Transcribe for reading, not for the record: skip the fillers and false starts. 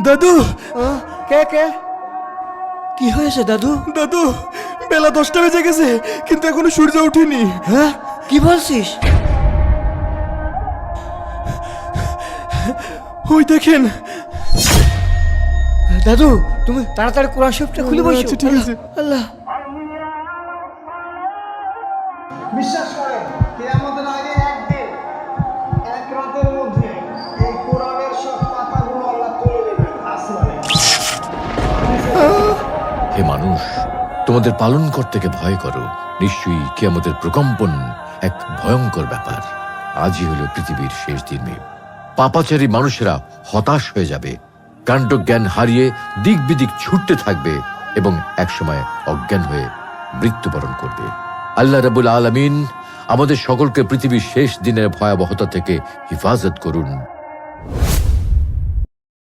দাদু, কে কে কি হয়েছে দাদু? দাদু, বেলা 10টা বেজে গেছে, কিন্তু এখনো সূর্য ওঠেনি। হ্যাঁ, কি বলছিস? ওই দেখেন। দাদু, তুমি তাড়াতাড়ি কোরআন শরীফটা খুলে বসো। আচ্ছা, ঠিক আছে। আল্লাহ। বিশ্বাস করেন কিয়ামতের আগে একদিন এক রাতের মধ্যে এই কোরআনের সব পাতাগুলো আল্লাহ তুলে নেবেন আসমানে। হে মানুষ, তোমাদের পালনকর্তাকে ভয় করো। নিশ্চয়ই কিয়ামতের প্রকম্পন এক ভয়ঙ্কর ব্যাপার। আজই হলো পৃথিবীর শেষ দিন। পাপাচারী মানুষেরা হতাশ হয়ে যাবে, কাণ্ডজ্ঞান হারিয়ে দিক বিদিক ছুটতে থাকবে এবং একসময় অজ্ঞান হয়ে মৃত্যুবরণ করবে। আল্লাহ রাব্বুল আলামিন আমাদের সকলকে পৃথিবীর শেষ দিনের ভয়াবহতা থেকে হিফাজত করুন।